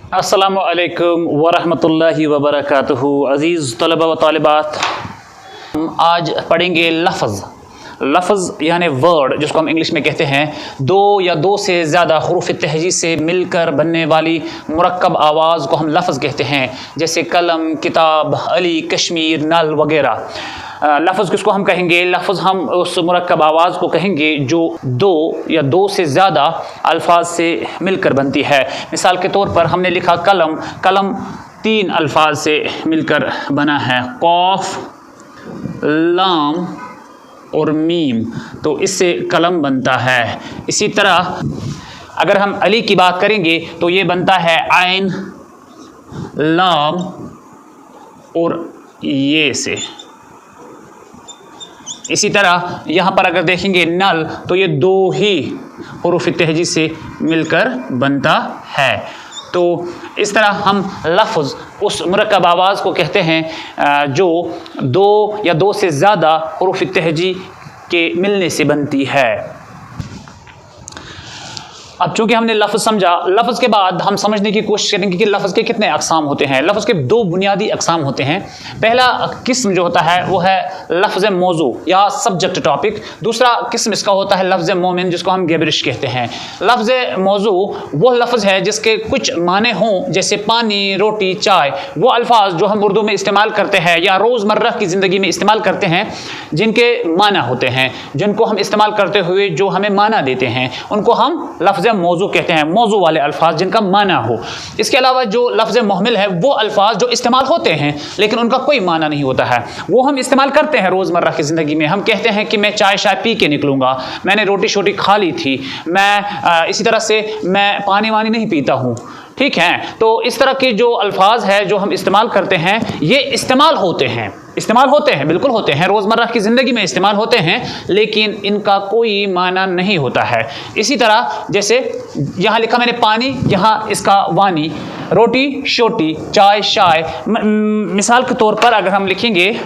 अस्सलामु अलैकुम वरहमतुल्लाहि वबरकातुहू। अज़ीज़ तलबा व तालिबात, हम आज पढ़ेंगे लफ्ज़ यानी वर्ड, जिसको हम इंग्लिश में कहते हैं दो या दो से ज़्यादा हुरूफ़ तहजी से मिलकर बनने वाली मुरक्कब आवाज़ को हम लफ्ज़ कहते हैं, जैसे कलम, किताब, अली, कश्मीर, नल वगैरह। लफ्ज़ किसको हम कहेंगे? लफ्ज़ हम उस मुरक्कब आवाज़ को कहेंगे जो दो या दो से ज़्यादा अल्फाज से मिलकर बनती है। मिसाल के तौर पर हमने लिखा कलम। कलम तीन अल्फाज से मिलकर बना है, कौफ, लाम और मीम, तो इससे कलम बनता है। इसी तरह अगर हम अली की बात करेंगे तो ये बनता है आइन, लाम और ये से। इसी तरह यहाँ पर अगर देखेंगे नल, तो ये दो ही हुरूफ़ तहजी से मिलकर बनता है। तो इस तरह हम लफ्ज़ उस मुरक्कब आवाज़ को कहते हैं जो दो या दो से ज़्यादा हुरूफ़ तहजी के मिलने से बनती है। अब चूँकि हमने लफ्ज़ समझा, लफ्ज़ के बाद हम समझने की कोशिश करेंगे कि लफ्ज़ के कितने अक़साम होते हैं। लफ्ज़ के दो बुनियादी अक़साम होते हैं। पहला किस्म जो होता है वो है लफ्ज़ मौजू या सब्जेक्ट टॉपिक। दूसरा किस्म इसका होता है लफ्ज़ मोमिन, जिसको हम गिबरिश कहते हैं। लफ्ज़ मौजू वो लफ्ज़ है जिसके कुछ माने हों, जैसे पानी, रोटी, चाय। वो अल्फाज जो हम उर्दू में इस्तेमाल करते हैं या रोज़मर्रा की ज़िंदगी में इस्तेमाल करते हैं, जिनके माना होते हैं, जिनको हम इस्तेमाल करते हुए जो हमें माना देते हैं, उनको हम लफ्ज़ मौजू कहते हैं। मौजू वाले अल्फाज जिनका माना हो। इसके अलावा जो लफ्ज़ मोहमिल है वो अल्फाज जो इस्तेमाल होते हैं लेकिन उनका कोई माना नहीं होता है, वो हम इस्तेमाल करते हैं रोज़मर्रा की ज़िंदगी में। हम कहते हैं कि मैं चाय पी के निकलूँगा, मैंने रोटी शोटी खा ली थी, मैं इसी तरह से मैं पानी वानी नहीं पीता हूँ। ठीक है, तो इस तरह के जो अल्फाज है जो हम इस्तेमाल करते हैं, ये इस्तेमाल होते हैं, बिल्कुल होते हैं, रोज़मर्रा की ज़िंदगी में इस्तेमाल होते हैं, लेकिन इनका कोई माना नहीं होता है। इसी तरह जैसे यहाँ लिखा मैंने पानी, यहाँ इसका वानी, रोटी शोटी, चाय शाय। मिसाल के तौर पर अगर हम लिखेंगे,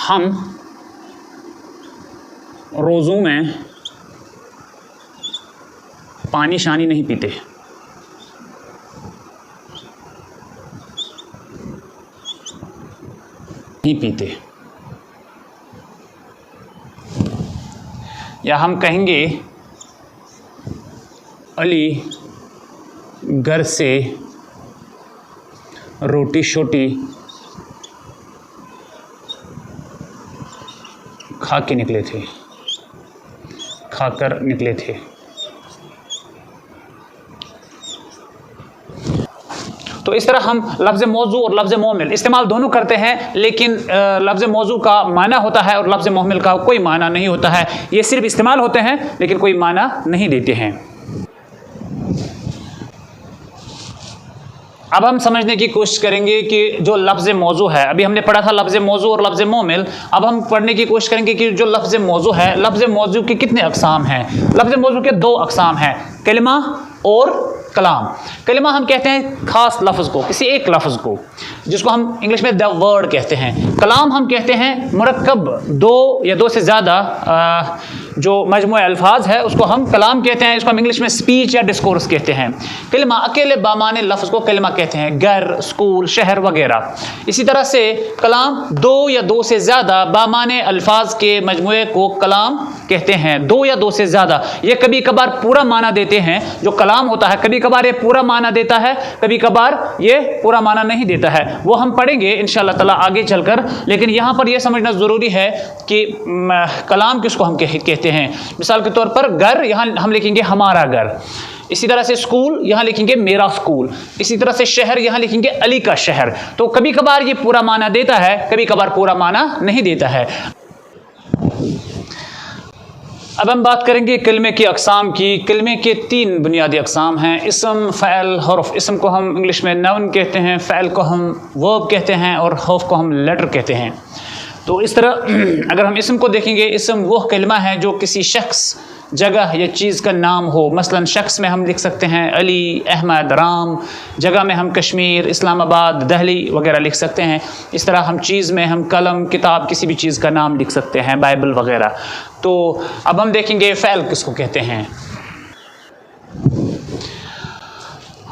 हम रोज़ों में पानी शानी नहीं पीते, या हम कहेंगे अली घर से रोटी शोटी खाकर निकले थे। तो इस तरह हम लफ्ज़ मौजू और लफ्ज़ मोमिल इस्तेमाल दोनों करते हैं, लेकिन लफ्ज़ मौजू का माना होता है और लफ्ज़ मोमिल का कोई माना नहीं होता है। ये सिर्फ इस्तेमाल होते हैं लेकिन कोई माना नहीं देते हैं। अब हम समझने की कोशिश करेंगे कि जो लफ्ज़ मौजू है, अभी हमने पढ़ा था लफ्ज़ मौजू और लफ्ज़ मोमिल, अब हम पढ़ने की कोशिश करेंगे कि जो लफ्ज़ मौजू है, लफ्ज़ मौजू के कितने अक़साम हैं। लफ्ज़ मौजू के दो अक़साम हैं, कलिमा और कलाम। कलिमा हम कहते हैं ख़ास लफ्ज़ को, किसी एक लफ्ज़ को, जिसको हम इंग्लिश में द वर्ड कहते हैं। कलाम हम कहते हैं मुरक्कब दो या दो से ज़्यादा जो मजमूए अल्फाज है उसको हम कलाम कहते हैं। इसको हम इंग्लिश में स्पीच या डिस्कोर्स कहते हैं। कलिमा अकेले बामाने लफ्ज़ को कलिमा कहते हैं, घर, स्कूल, शहर वगैरह। इसी तरह से कलाम दो या दो से ज़्यादा बामाने अल्फाज के मजमूए को कलाम कहते हैं। दो या दो से ज़्यादा, ये कभी कभार पूरा माना देते हैं जो कलाम होता है, कभी कभार ये पूरा माना देता है, कभी कभार ये पूरा माना नहीं देता है। वो हम पढ़ेंगे इंशाअल्लाह ताला आगे चलकर। लेकिन यहाँ पर यह समझना ज़रूरी है कि कलाम किसको हम कहते हैं। मिसाल के तौर पर घर, यहाँ हम लिखेंगे हमारा घर। इसी तरह से स्कूल, यहाँ लिखेंगे मेरा स्कूल। इसी तरह से शहर, यहाँ लिखेंगे अली का शहर। तो कभी कभार ये पूरा माना देता है, कभी कभार पूरा माना नहीं देता है। अब हम बात करेंगे कलमे की अक़साम की। कलमे के तीन बुनियादी अक़साम हैं, इसम, फ़ैल, हर्फ। इसम को हम इंग्लिश में नाउन कहते हैं, फ़ैल को हम वर्ब कहते हैं और हर्फ को हम लेटर कहते हैं। तो इस तरह अगर हम इसम को देखेंगे, इसम वो कलमा है जो किसी शख्स, जगह या चीज़ का नाम हो। मसलन शख्स में हम लिख सकते हैं अली, अहमद, राम। जगह में हम कश्मीर, इस्लामाबाद, दिल्ली वगैरह लिख सकते हैं। इस तरह हम चीज़ में हम कलम, किताब, किसी भी चीज़ का नाम लिख सकते हैं, बाइबल वगैरह। तो अब हम देखेंगे फ़ैल किसको कहते हैं।